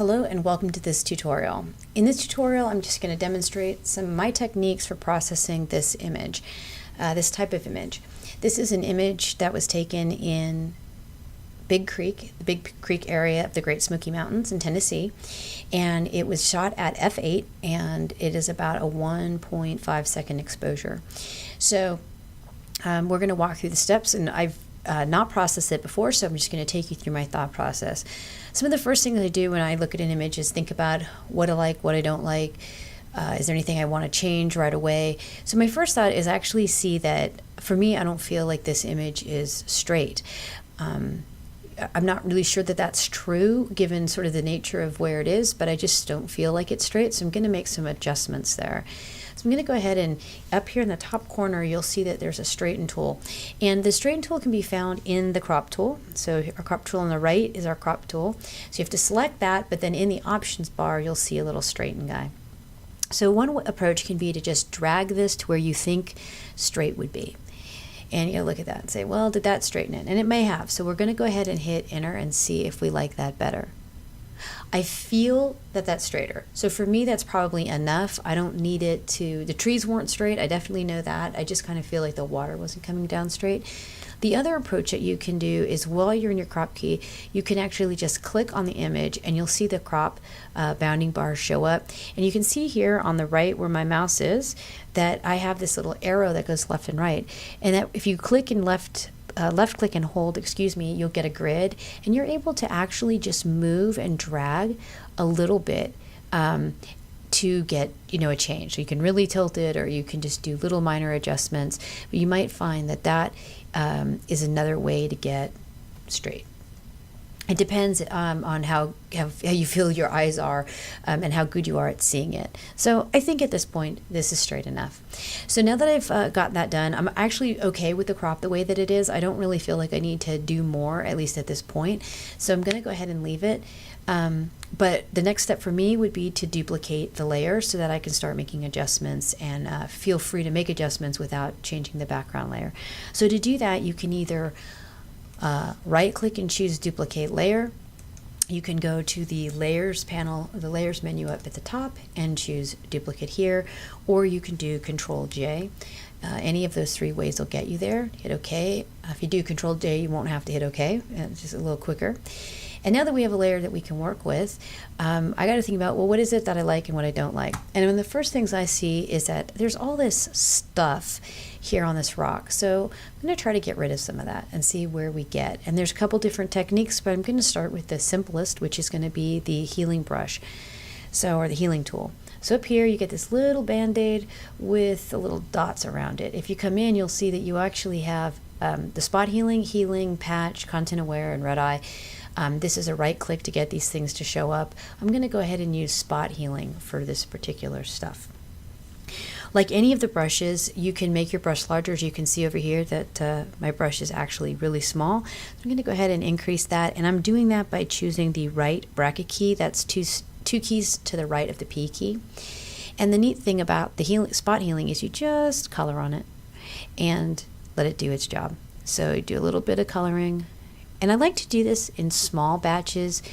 Hello and welcome to this tutorial. In this tutorial, I'm just going to demonstrate some of my techniques for processing this image, this type of image. This is an image that was taken in Big Creek, the Big Creek area of the Great Smoky Mountains in Tennessee, and it was shot at f8, and it is about a 1.5 second exposure. So we're going to walk through the steps, and I've not processed it before, so I'm just going to take you through my thought process. Some of the first things I do when I look at an image is think about what I like, what I don't like. Is there anything I want to change right away? So my first thought is actually see that, for me, I don't feel like this image is straight. I'm not really sure that that's true given sort of the nature of where it is, but I just don't feel like it's straight, so I'm going to make some adjustments there. So I'm going to go ahead and up here in the top corner, you'll see that there's a straighten tool. And the straighten tool can be found in the crop tool. So our crop tool on the right is our crop tool. So you have to select that, but then in the options bar, you'll see a little straighten guy. So one approach can be to just drag this to where you think straight would be. And you look at that and say, well, did that straighten it? And it may have. So we're going to go ahead and hit enter and see if we like that better. I feel that that's straighter. So for me, that's probably enough. I don't need it to, the trees weren't straight. I definitely know that. I just kind of feel like the water wasn't coming down straight. The other approach that you can do is while you're in your crop key, you can actually just click on the image and you'll see the crop bounding bars show up. And you can see here on the right where my mouse is that I have this little arrow that goes left and right. And that if you click and left click and hold, you'll get a grid, and you're able to actually just move and drag a little bit to get a change. So you can really tilt it, or you can just do little minor adjustments, but you might find that that is another way to get straight. It depends on how you feel your eyes are and how good you are at seeing it. So I think at this point, this is straight enough. So now that I've got that done, I'm actually okay with the crop the way that it is. I don't really feel like I need to do more, at least at this point. So I'm going to go ahead and leave it. But the next step for me would be to duplicate the layer so that I can start making adjustments and feel free to make adjustments without changing the background layer. So to do that, you can either right click and choose duplicate layer. You can go to the layers panel, the layers menu up at the top, and choose duplicate here, or you can do Control J. Any of those three ways will get you there. Hit OK. If you do Control J, you won't have to hit OK. It's just a little quicker. And now that we have a layer that we can work with, I got to think about, well, what is it that I like and what I don't like? And one of the first things I see is that there's all this stuff here on this rock. So I'm going to try to get rid of some of that and see where we get. And there's a couple different techniques, but I'm going to start with the simplest, which is going to be the healing brush, or the healing tool. So up here, you get this little band-aid with the little dots around it. If you come in, you'll see that you actually have the spot healing, patch, content aware, and red eye. This is a right click to get these things to show up. I'm going to go ahead and use spot healing for this particular stuff. Like any of the brushes, you can make your brush larger. As you can see over here that my brush is actually really small. So I'm going to go ahead and increase that, and I'm doing that by choosing the right bracket key. That's two keys to the right of the P key. And the neat thing about the spot healing is you just color on it and let it do its job. So you do a little bit of coloring. And I like to do this in small batches.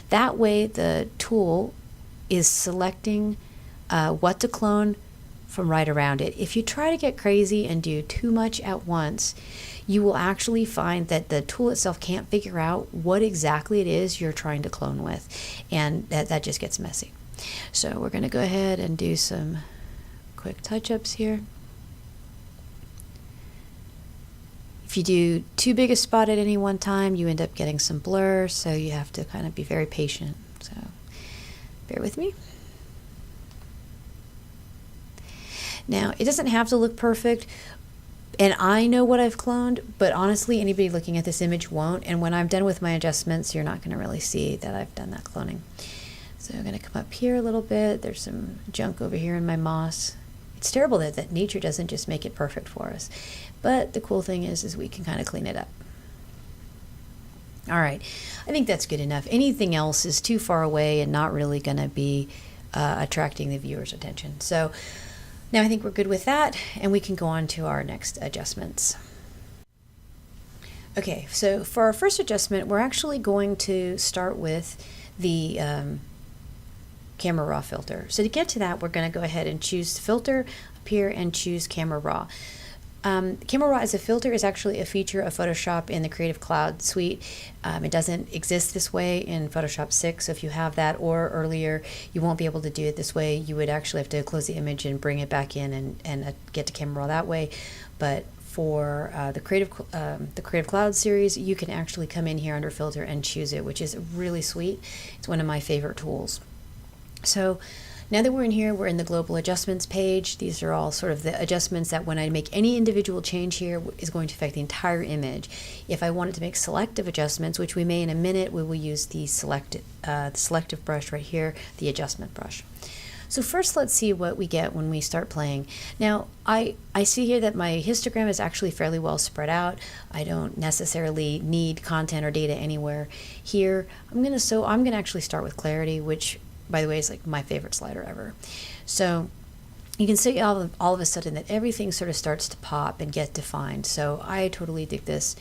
That way the tool is selecting what to clone from right around it. If you try to get crazy and do too much at once, you will actually find that the tool itself can't figure out what exactly it is you're trying to clone with. And that just gets messy. So we're going to go ahead and do some quick touch-ups here. If you do too big a spot at any one time, you end up getting some blur, so you have to kind of be very patient. So bear with me. Now, it doesn't have to look perfect, and I know what I've cloned, but honestly, anybody looking at this image won't, and when I'm done with my adjustments, you're not going to really see that I've done that cloning. So I'm going to come up here a little bit. There's some junk over here in my moss. It's terrible that nature doesn't just make it perfect for us. But the cool thing is we can kind of clean it up. All right, I think that's good enough. Anything else is too far away and not really going to be attracting the viewer's attention. So now I think we're good with that, and we can go on to our next adjustments. Okay, so for our first adjustment, we're actually going to start with the camera raw filter. So to get to that, we're going to go ahead and choose filter up here and choose camera raw. Camera raw as a filter is actually a feature of Photoshop in the Creative Cloud suite. It doesn't exist this way in Photoshop 6, so if you have that or earlier, you won't be able to do it this way. You would actually have to close the image and bring it back in and get to camera raw that way. But for the Creative Cloud series, you can actually come in here under filter and choose it, which is really sweet. It's one of my favorite tools. So now that we're in here, we're in the global adjustments page. These are all sort of the adjustments that when I make any individual change here is going to affect the entire image. If I wanted to make selective adjustments, which we may in a minute, we will use the selective brush right here, the adjustment brush. So first, let's see what we get when we start playing. Now, I see here that my histogram is actually fairly well spread out. I don't necessarily need content or data anywhere here. I'm gonna actually start with clarity, which, by the way, is like my favorite slider ever. So you can see all of a sudden that everything sort of starts to pop and get defined. So I totally dig this.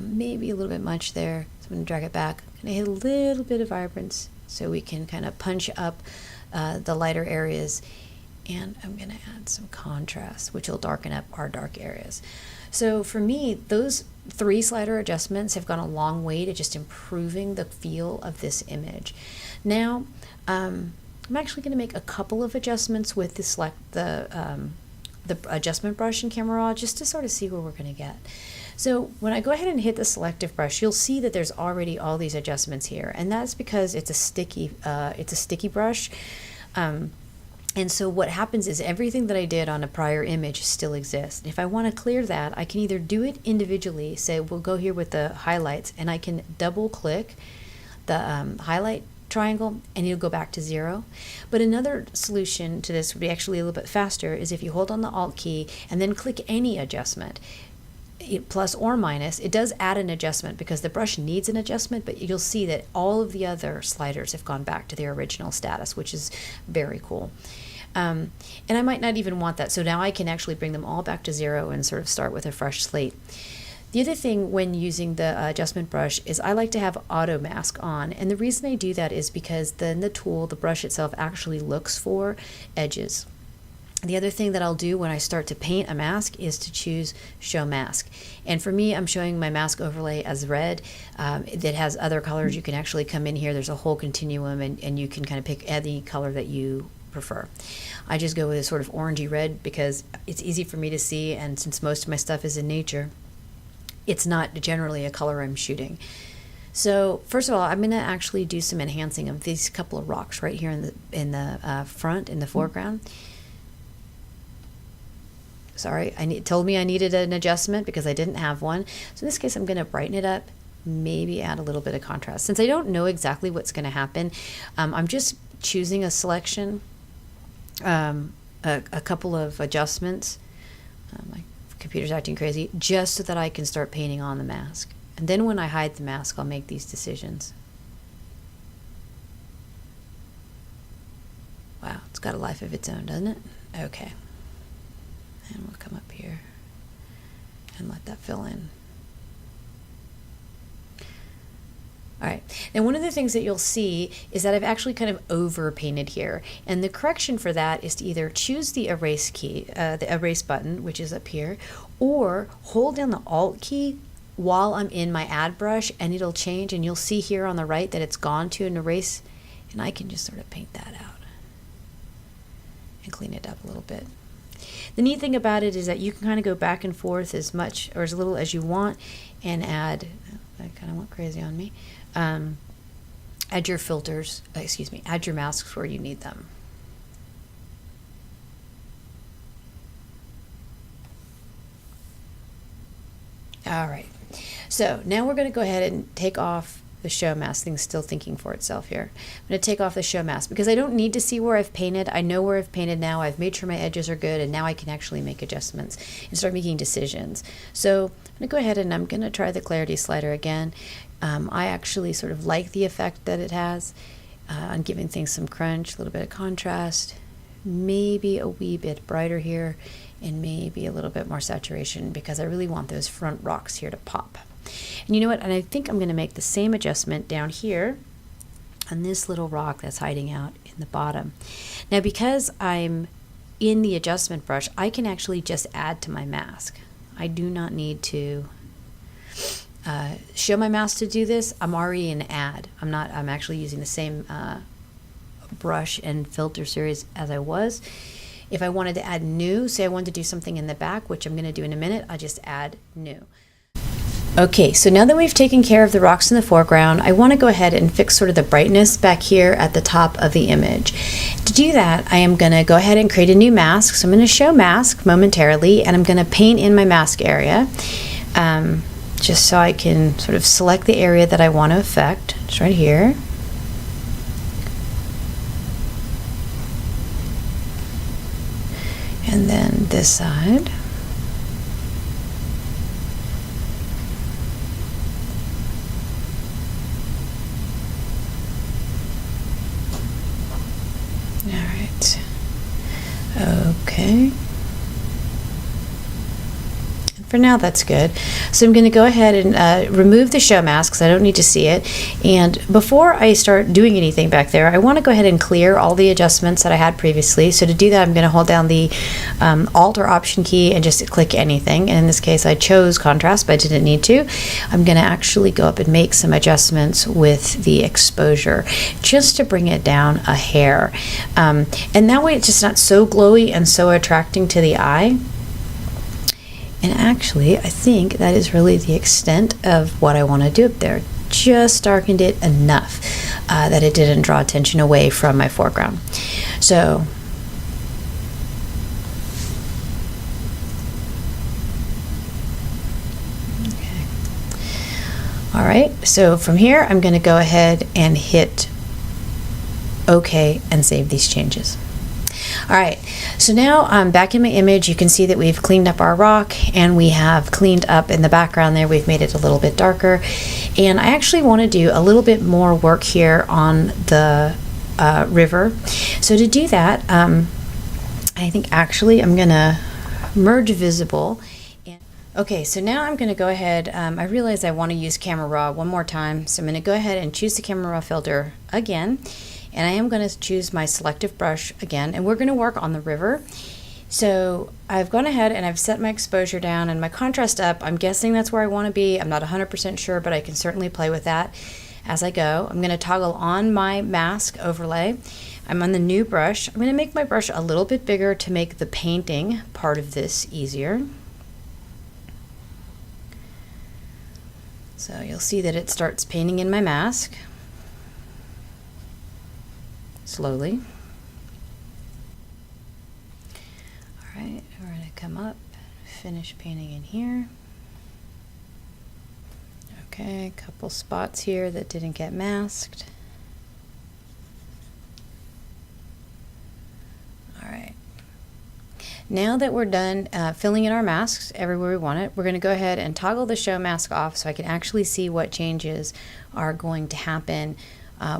Maybe a little bit much there. So I'm gonna drag it back. I'm gonna hit a little bit of vibrance so we can kind of punch up the lighter areas, and I'm going to add some contrast, which will darken up our dark areas. So for me, those 3 slider adjustments have gone a long way to just improving the feel of this image. Now, I'm actually going to make a couple of adjustments with the adjustment brush in camera raw, just to sort of see where we're going to get. So when I go ahead and hit the selective brush, you'll see that there's already all these adjustments here, and that's because it's a sticky brush. And so what happens is everything that I did on a prior image still exists. If I want to clear that, I can either do it individually, say we'll go here with the highlights, and I can double click the highlight triangle and it'll go back to 0. But another solution to this would be actually a little bit faster, is if you hold on the Alt key and then click any adjustment, plus or minus. It does add an adjustment because the brush needs an adjustment, but you'll see that all of the other sliders have gone back to their original status, which is very cool. And I might not even want that, so now I can actually bring them all back to 0 and sort of start with a fresh slate. The other thing when using the adjustment brush is I like to have auto mask on, and the reason I do that is because then the brush itself actually looks for edges. The other thing that I'll do when I start to paint a mask is to choose show mask. And for me, I'm showing my mask overlay as red. That has other colors. You can actually come in here. There's a whole continuum, and you can kind of pick any color that you prefer. I just go with a sort of orangey red because it's easy for me to see, and since most of my stuff is in nature, it's not generally a color I'm shooting. So first of all, I'm going to actually do some enhancing of these couple of rocks right here in the front, in the foreground. Sorry, told me I needed an adjustment because I didn't have one. So in this case, I'm going to brighten it up, maybe add a little bit of contrast. Since I don't know exactly what's going to happen, I'm just choosing a selection, a couple of adjustments. My computer's acting crazy, just so that I can start painting on the mask. And then when I hide the mask, I'll make these decisions. Wow, it's got a life of its own, doesn't it? Okay. And we'll come up here and let that fill in. All right, now one of the things that you'll see is that I've actually kind of over painted here. And the correction for that is to either choose the erase key, the erase button, which is up here, or hold down the Alt key while I'm in my add brush, and it'll change, and you'll see here on the right that it's gone to an erase, and I can just sort of paint that out and clean it up a little bit. The neat thing about it is that you can kind of go back and forth as much or as little as you want and add, that kind of went crazy on me, add your filters, add your masks where you need them. All right, so now we're going to go ahead and take off the show mask. Thing's still thinking for itself here. I'm going to take off the show mask because I don't need to see where I've painted. I know where I've painted now. I've made sure my edges are good, and now I can actually make adjustments and start making decisions. So I'm going to go ahead and I'm going to try the clarity slider again. I actually sort of like the effect that it has on giving things some crunch, a little bit of contrast, maybe a wee bit brighter here, and maybe a little bit more saturation because I really want those front rocks here to pop. And you know what? And I think I'm going to make the same adjustment down here on this little rock that's hiding out in the bottom. Now, because I'm in the adjustment brush, I can actually just add to my mask. I do not need to show my mask to do this. I'm already in add. I'm actually using the same brush and filter series as I was. If I wanted to add new, say I wanted to do something in the back, which I'm going to do in a minute, I'll just add new. Okay, so now that we've taken care of the rocks in the foreground, I want to go ahead and fix sort of the brightness back here at the top of the image. To do that, I am going to go ahead and create a new mask. So I'm going to show mask momentarily, and I'm going to paint in my mask area, just so I can sort of select the area that I want to affect. It's right here. And then this side. All right. Okay. For now, that's good. So I'm going to go ahead and remove the show mask because I don't need to see it. And before I start doing anything back there, I want to go ahead and clear all the adjustments that I had previously. So to do that, I'm going to hold down the Alt or Option key and just click anything. And in this case, I chose contrast, but I didn't need to. I'm going to actually go up and make some adjustments with the exposure just to bring it down a hair. And that way it's just not so glowy and so attracting to the eye. And actually, I think that is really the extent of what I want to do up there. Just darkened it enough that it didn't draw attention away from my foreground. So, okay. All right, so from here, I'm going to go ahead and hit OK and save these changes. All right, so now I'm back in my image. You can see that we've cleaned up our rock and we have cleaned up in the background there. We've made it a little bit darker. And I actually want to do a little bit more work here on the river. So to do that, I think actually I'm going to merge visible. Okay, so now I'm going to go ahead. I realize I want to use camera raw one more time. So I'm going to go ahead and choose the camera raw filter again. And I am going to choose my selective brush again, and we're going to work on the river. So I've gone ahead and I've set my exposure down and my contrast up. I'm guessing that's where I want to be. I'm not 100% sure, but I can certainly play with that as I go. I'm going to toggle on my mask overlay. I'm on the new brush. I'm going to make my brush a little bit bigger to make the painting part of this easier. So you'll see that it starts painting in my mask. Slowly. All right, we're going to come up, finish painting in here. Okay, a couple spots here that didn't get masked. All right. Now that we're done filling in our masks everywhere we want it, we're going to go ahead and toggle the show mask off so I can actually see what changes are going to happen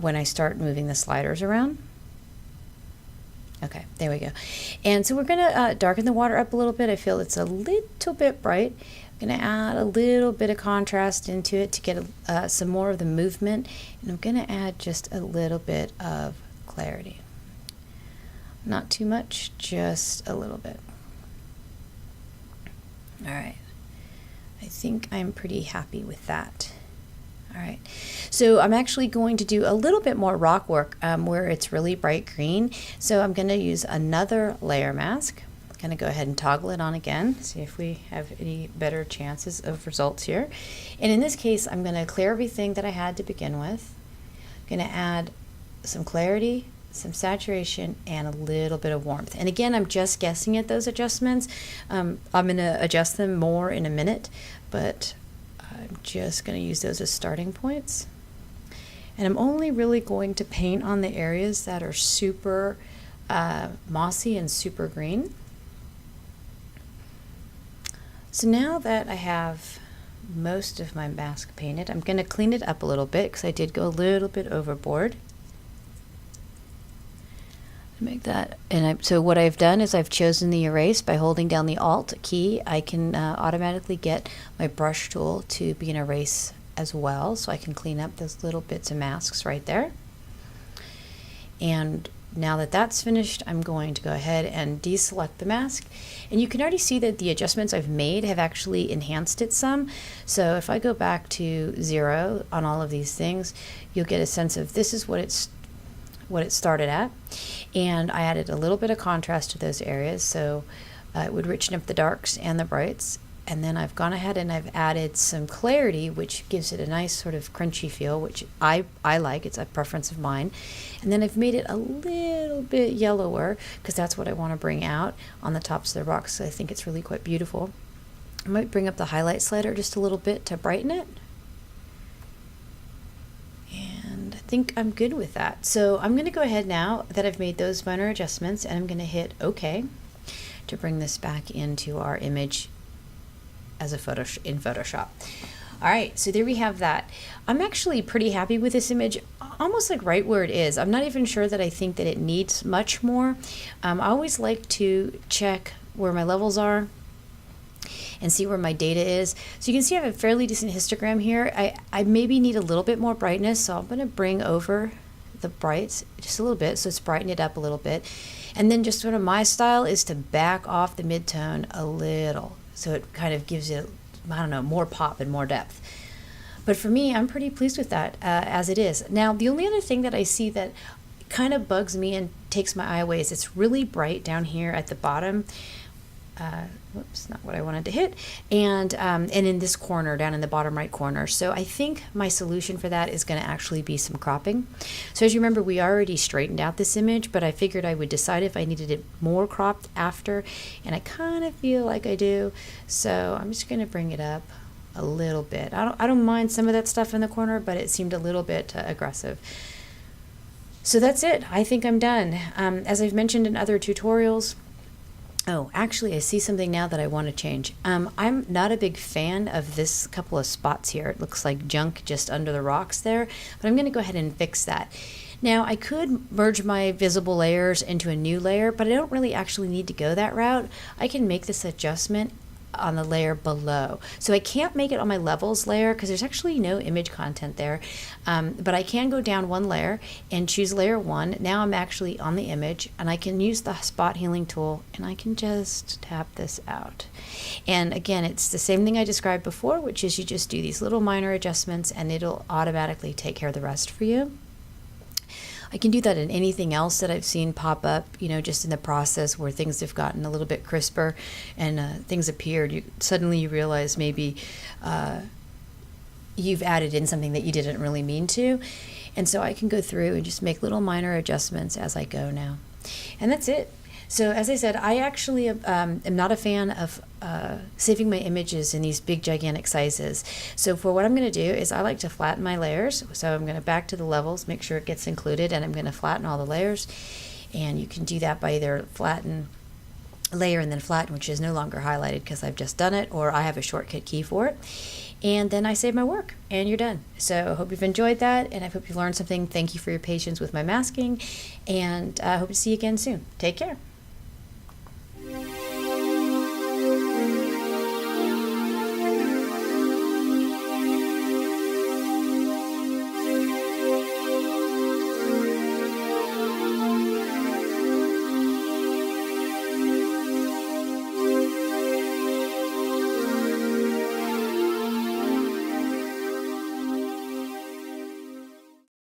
when I start moving the sliders around. Okay, there we go. And so we're going to darken the water up a little bit. I feel it's a little bit bright. I'm going to add a little bit of contrast into it to get some more of the movement. And I'm going to add just a little bit of clarity. Not too much, just a little bit. All right. I think I'm pretty happy with that. All right, so I'm actually going to do a little bit more rock work where it's really bright green. So I'm going to use another layer mask. I'm going to go ahead and toggle it on again, see if we have any better chances of results here. And in this case, I'm going to clear everything that I had to begin with. I'm going to add some clarity, some saturation, and a little bit of warmth. And again, I'm just guessing at those adjustments. I'm going to adjust them more in a minute, but I'm just going to use those as starting points. And I'm only really going to paint on the areas that are super mossy and super green. So now that I have most of my mask painted, I'm going to clean it up a little bit because I did go a little bit overboard. Make that, and so what I've done is I've chosen the erase by holding down the Alt key. I can automatically get my brush tool to be an erase as well, so I can clean up those little bits of masks right there. And now that that's finished, I'm going to go ahead and deselect the mask. And you can already see that the adjustments I've made have actually enhanced it some. So if I go back to 0 on all of these things, you'll get a sense of this is what it started at. And I added a little bit of contrast to those areas, so it would richen up the darks and the brights. And then I've gone ahead and I've added some clarity, which gives it a nice sort of crunchy feel, which I like. It's a preference of mine. And then I've made it a little bit yellower because that's what I want to bring out on the tops of the rocks. So I think it's really quite beautiful. I might bring up the highlight slider just a little bit to brighten it. And I think I'm good with that. So I'm going to go ahead now that I've made those minor adjustments, and I'm going to hit OK to bring this back into our image as in Photoshop. All right, so there we have that. I'm actually pretty happy with this image, almost like right where it is. I'm not even sure that I think that it needs much more. I always like to check where my levels are and see where my data is. So you can see I have a fairly decent histogram here. I maybe need a little bit more brightness, so I'm going to bring over the brights just a little bit, so it's brighten it up a little bit. And then just sort of my style is to back off the midtone a little, so it kind of gives it, I don't know, more pop and more depth. But for me, I'm pretty pleased with that as it is. Now, the only other thing that I see that kind of bugs me and takes my eye away is it's really bright down here at the bottom. Whoops, not what I wanted to hit. And in this corner, down in the bottom right corner. So I think my solution for that is going to actually be some cropping. So as you remember, we already straightened out this image, but I figured I would decide if I needed it more cropped after, and I kind of feel like I do. So I'm just going to bring it up a little bit. I don't mind some of that stuff in the corner, but it seemed a little bit aggressive. So that's it. I think I'm done. As I've mentioned in other tutorials, oh, actually, I see something now that I want to change. I'm not a big fan of this couple of spots here. It looks like junk just under the rocks there, but I'm going to go ahead and fix that. Now, I could merge my visible layers into a new layer, but I don't really actually need to go that route. I can make this adjustment on the layer below. So I can't make it on my levels layer because there's actually no image content there, but I can go down one layer and choose layer 1. Now I'm actually on the image, and I can use the spot healing tool, and I can just tap this out. And again, it's the same thing I described before, which is you just do these little minor adjustments and it'll automatically take care of the rest for you. I can do that in anything else that I've seen pop up, just in the process where things have gotten a little bit crisper and things appeared. Suddenly you realize maybe you've added in something that you didn't really mean to. And so I can go through and just make little minor adjustments as I go now. And that's it. So as I said, I actually am not a fan of saving my images in these big gigantic sizes. So for what I'm going to do is I like to flatten my layers. So I'm going to back to the levels, make sure it gets included, and I'm going to flatten all the layers. And you can do that by either flatten layer and then flatten, which is no longer highlighted because I've just done it, or I have a shortcut key for it. And then I save my work and you're done. So I hope you've enjoyed that, and I hope you've learned something. Thank you for your patience with my masking, and I hope to see you again soon. Take care.